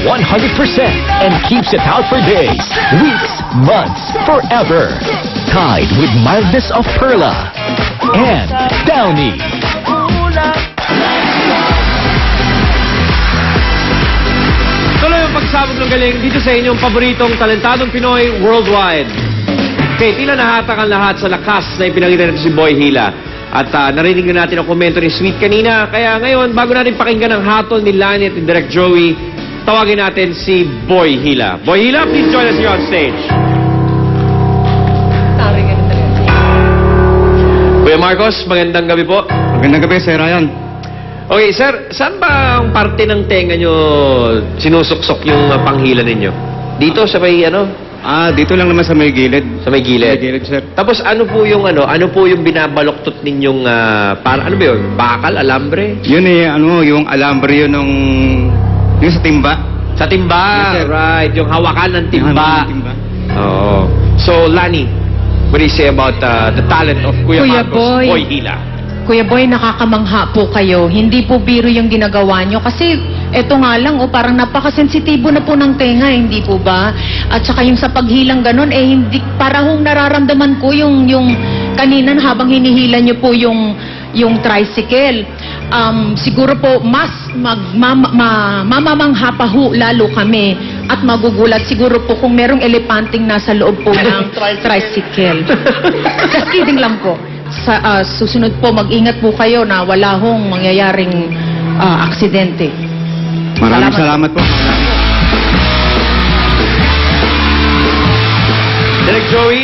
100% and keeps it out for days, weeks, months, forever. Tide with mildness of Perla and Downy. Tuloy ang pagsabog ng galing dito sa inyong paboritong talentadong Pinoy worldwide. Okay, tila nahatak ang lahat sa lakas na ipinakita natin si Boy Hila. At narinig na natin ang komento ni Sweet kanina. Kaya ngayon, bago natin pakinggan ang hatol ni Lani at ni Direk Joey, tawagin natin si Boy Hila. Boy Hila, please join us here on stage. Kuya Marcos, magandang gabi po. Magandang gabi, Sir Ryan. Okay, sir, saan ba ang parte ng tenga nyo sinusuksok yung panghila ninyo? Dito sa may Dito lang naman sa may gilid. Sa may gilid? May gilid, sir. Tapos ano po yung binabaloktot ninyong ano ba yun? Bakal, alambre? Yun yung alambre yun yung sa timba. Sa timba, Yes, sir. right. Yung hawakan ng Yung timba. hawakan ng timba. Oo. So, Lani, what do you say about the talent of Kuya Kuya Marcos, Boy. Boy Hila? Kuya Boy, nakakamangha po kayo. Hindi po biro yung ginagawa nyo. Kasi eto nga lang, parang napakasensitibo na po ng tenga, hindi po ba? At saka yung sa paghilang ganun, hindi, para hong nararamdaman ko yung kanina habang hinihila nyo po yung tricycle. Siguro po, mas mamamangha pa ho lalo kami at magugulat siguro po kung merong elepanteng nasa loob po ng tricycle. Just kidding lang po. Sa susunod po, mag-ingat po kayo na wala hong mangyayaring aksidente. Maraming salamat po. Direk Joey?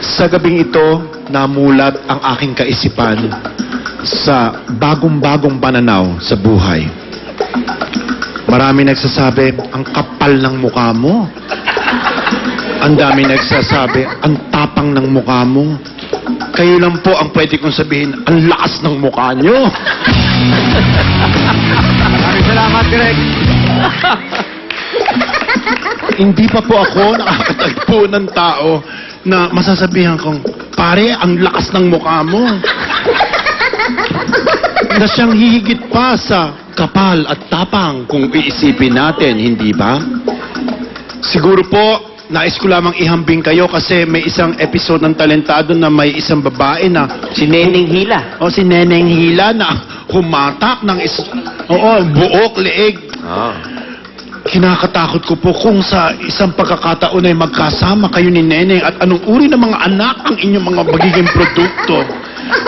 Sa gabing ito, namulat ang aking kaisipan sa bagong-bagong pananaw sa buhay. Marami nagsasabi, ang kapal ng mukha mo. Ang dami nagsasabi, ang tapang ng mukha mo. Kayo lang po ang pwede kong sabihin, ang lakas ng mukha nyo. Maraming salamat, Direk. Hindi pa po ako nakakatagpo ng tao na masasabihan kong, pare, ang lakas ng mukha mo. Na siyang hihigit pa sa kapal at tapang kung iisipin natin, hindi ba? Siguro po, nais ko lamang ihambing kayo kasi may isang episode ng Talentado na may isang babae na Si Neneng Hila. si Neneng Hila na humatak ng buok, leeg. Kinakatakot ko po kung sa isang pagkakataon ay magkasama kayo ni Neneng at anong uri ng mga anak ang inyong mga magiging produkto.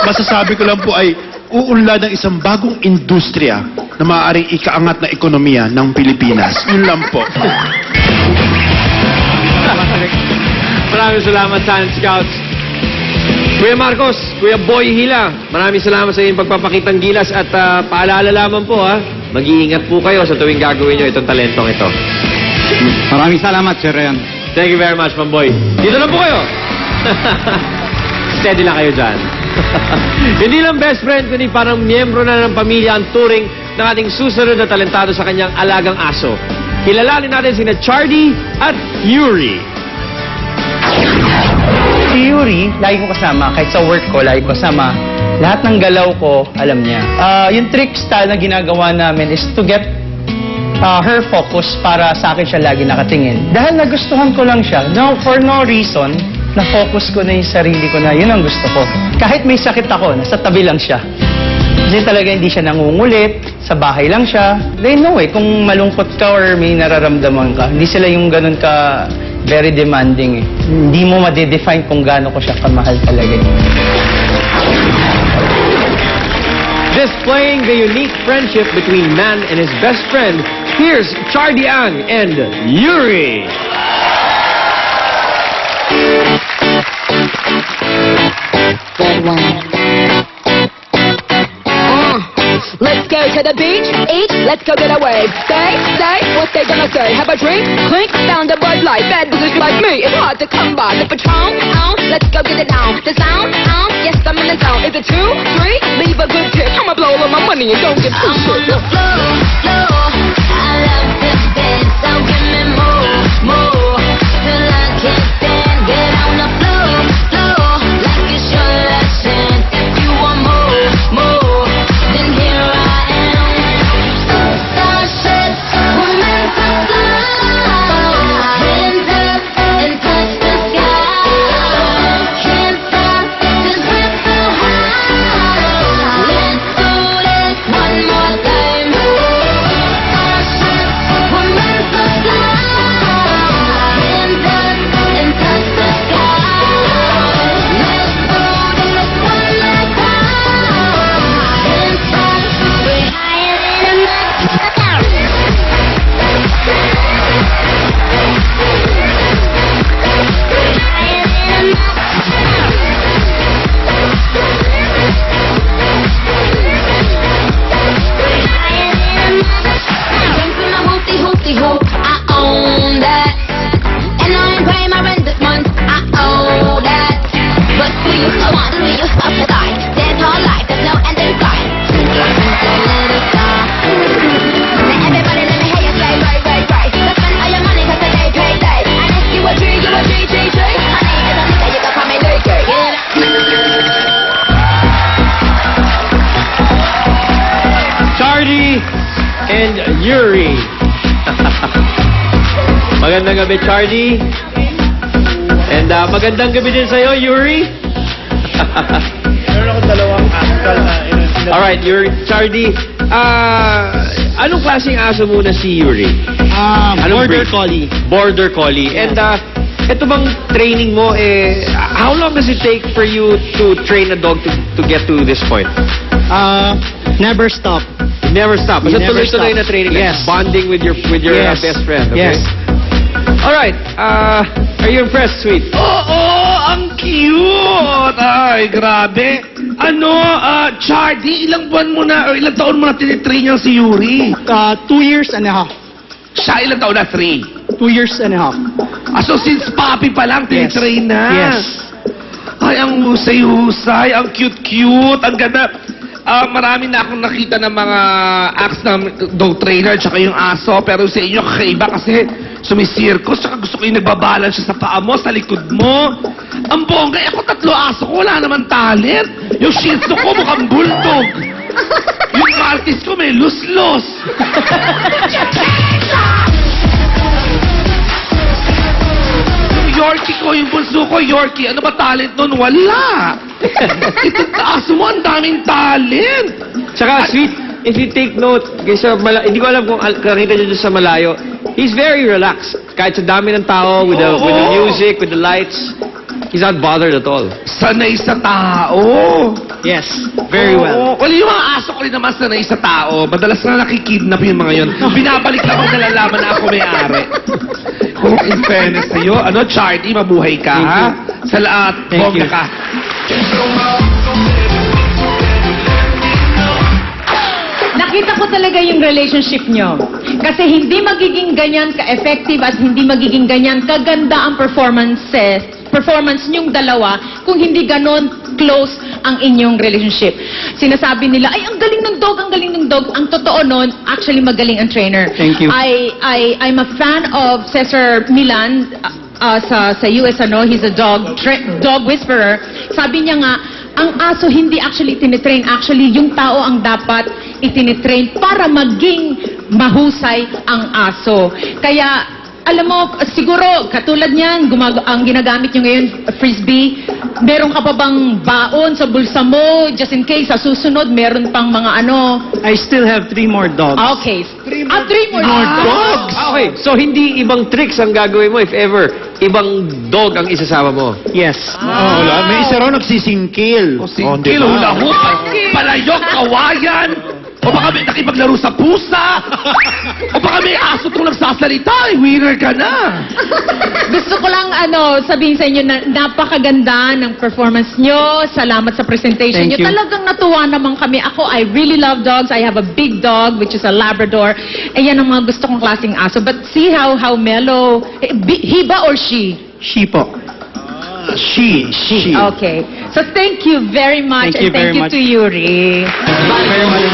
Masasabi ko lang po ay uunlad ng isang bagong industriya na maaaring ikaangat na ekonomiya ng Pilipinas. Yun lang po. Maraming salamat, Silent Scouts. Kuya Marcos, Kuya Boy Hila, maraming salamat sa inyong pagpapakitang gilas at paalala lamang po mag-iingat po kayo sa tuwing gagawin nyo itong talentong ito. Maraming salamat, Sir Ryan. Thank you very much, Mamboy. Dito lang po kayo. Steady lang kayo dyan. Hindi lang best friend, kundi parang miyembro na ng pamilya ang turing ng ating susunod na talentado sa kanyang alagang aso. Kilalanin natin sina Chardy at Yuri. Si Yuri, lagi ko kasama. Kahit sa work ko, lagi ko kasama. Lahat ng galaw ko, alam niya. Yung trick style na ginagawa namin is to get her focus para sa akin siya lagi nakatingin. Dahil nagustuhan ko lang siya, for no reason, na-focus ko na yung sarili ko na yun ang gusto ko. Kahit may sakit ako, nasa tabi lang siya. Kasi talaga hindi siya nangungulit, sa bahay lang siya. They know kung malungkot ka or may nararamdaman ka, hindi sila yung ganun ka very demanding Hindi mo ma-define kung gaano ko siya kamahal talaga. Displaying the unique friendship between man and his best friend, here's Chardy Ang and Yuri. Good one. Let's go to the beach, eat, let's go get a wave. Say, what they gonna say? Have a drink, clink, found a Bud Light. Bad boys like me, it's hard to come by. The Patron, let's go get it down. The sound, yes, I'm in the zone. Is it 2, 3? Leave a good tip. I'ma blow all of my money and don't get too shit. I love this dance, so give me more, till I can't stand. Get on the floor, like it's your last chance. If you want more, then here I am. So and Yuri. Magandang gabi, Chardy. And magandang gabi din sa'yo, Yuri. Meron ako dalawang askal na Alright, Yuri. Chardy, anong klaseng aso muna si Yuri? Anong Border breed? Collie. Border Collie. And ito bang training mo, how long does it take for you to train a dog to get to this point? Never stop. Never stop. You Basta never tuloy-tuloy stop. na training. like Yes. Bonding with your Yes. best friend. Okay? Yes. Alright. Are you impressed, sweet? Oo, ang cute! Ay, grabe. Chardy, ilang buwan mo na, o ilang taon mo na tinitrain niya si Yuri? 2 years and a half. Siya ilang taon na? 3. 2 years and a half. So since puppy pa lang, Yes. tinitrain na? Yes. Ay, ang husay-husay, ang cute-cute, ang ganda. Marami na akong nakita ng mga acts ng dog trainer tsaka yung aso, pero sa inyo kakaiba kasi sumisirkos, tsaka gusto ko yung nagbabalance siya sa paa mo, sa likod mo. Ang bongga, ako 3 aso ko, wala naman talent. Yung Shih Tzu ko mukhang bulldog. Yung Maltese ko may lus-lus. Yung Yorkie ko, yung bunso ko, Yorkie, ano ba talent nun? Wala. Itong aso mo, ang daming talent. Tsaka, sweet, if you take note, kasi hindi ko alam kung kakita nyo dyan sa malayo, he's very relaxed. Kahit sa dami ng tao, with the music, with the lights, he's not bothered at all. Sanay sa tao. Yes. Very well. Well, yung mga aso ko rin naman sanay sa tao. Madalas na nakikidnap yung mga yun. Binabalik lang pag nalalaman na ako may-ari. Kung in fairness sa'yo, Chardy, mabuhay ka, Thank ha? you. Sa lahat, Thank bongga you. ka. Nakita ko talaga yung relationship nyo. Kasi hindi magiging ganyan ka-effective at hindi magiging ganyan kaganda ang performance nyong dalawa kung hindi ganon close ang inyong relationship. Sinasabi nila, ay, ang galing ng dog, ang galing ng dog. Ang totoo nun, actually magaling ang trainer. Thank you. I'm a fan of Cesar Milan sa US, he's a dog whisperer. Sabi niya nga, ang aso hindi actually tinitrain. Actually, yung tao ang dapat itinitrain para maging mahusay ang aso. Kaya, alam mo, siguro, katulad niyan, ang ginagamit nyo ngayon, frisbee, meron ka pa bang baon sa bulsa mo, just in case, sa susunod, meron pang mga I still have 3 more dogs. Okay. 3 more dogs! Okay, so hindi ibang tricks ang gagawin mo if ever ibang dog ang isasama mo. Yes. Wala. May isa raw nagsisingkil. Singkil, hula hoop, palayok, kawayan. O baka may nakipaglaro sa pusa. O baka may aso itong nagsasalita. Winner ka na. Gusto ko lang sabihin sa inyo na napakaganda ng performance nyo. Salamat sa presentation Thank nyo. you. Talagang natuwa naman kami. Ako, I really love dogs. I have a big dog, which is a Labrador. Yan ang mga gusto kong klaseng aso. But see how mellow. He ba or she? She po. She. Okay. So thank you very much. Thank you and thank very you much. to Yuri. Very much.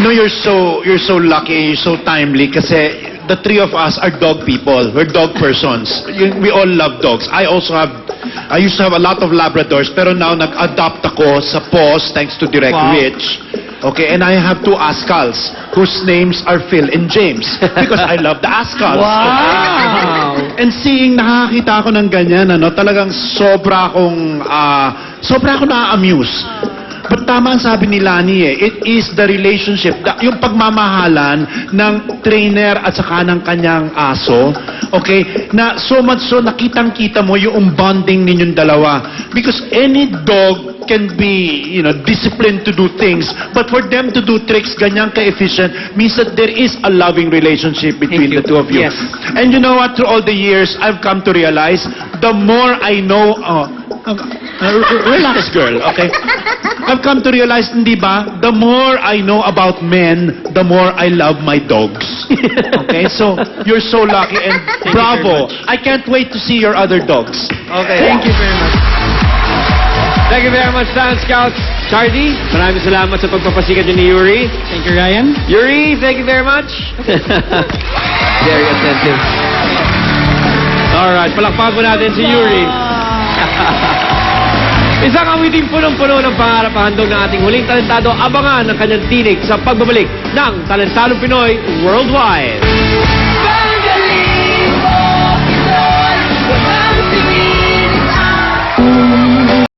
You're so lucky, you're so timely kasi the 3 of us are dog people. We're dog persons. We all love dogs. I used to have a lot of Labradors, pero now nag-adopt ako sa PAWS thanks to Direct Wow. Rich. Okay, and I have 2 Ascals whose names are Phil and James because I love the Ascals. Wow! And seeing nakakita ako ng ganyan, talagang sobra akong na-amuse. But tama ang sabi ni Lani it is the relationship, yung pagmamahalan ng trainer at saka ng kanyang aso, okay, na so much so nakitang-kita mo yung bonding ninyong dalawa. Because any dog can be, disciplined to do things, but for them to do tricks ganyan ka-efficient means that there is a loving relationship between the 2 of you. Yes. And you know what, through all the years, I've come to realize, the more I know, relax girl, okay? I've come to realize, hindi ba, the more I know about men, the more I love my dogs. Okay, so you're so lucky and bravo. I can't wait to see your other dogs. Okay. Thank you very much. Thank you very much, Talent Scouts. Chardy, maraming salamat sa pagpapasikat niyo ni Yuri. Thank you, Ryan. Yuri, thank you very much. Very attentive. Alright, palakpakan po natin si Yuri. Isang awiting punong-puno ng pangarap ang handog ng ating huling talentado. Abangan ang kanyang tinig sa pagbabalik ng Talentadong Pinoy Worldwide.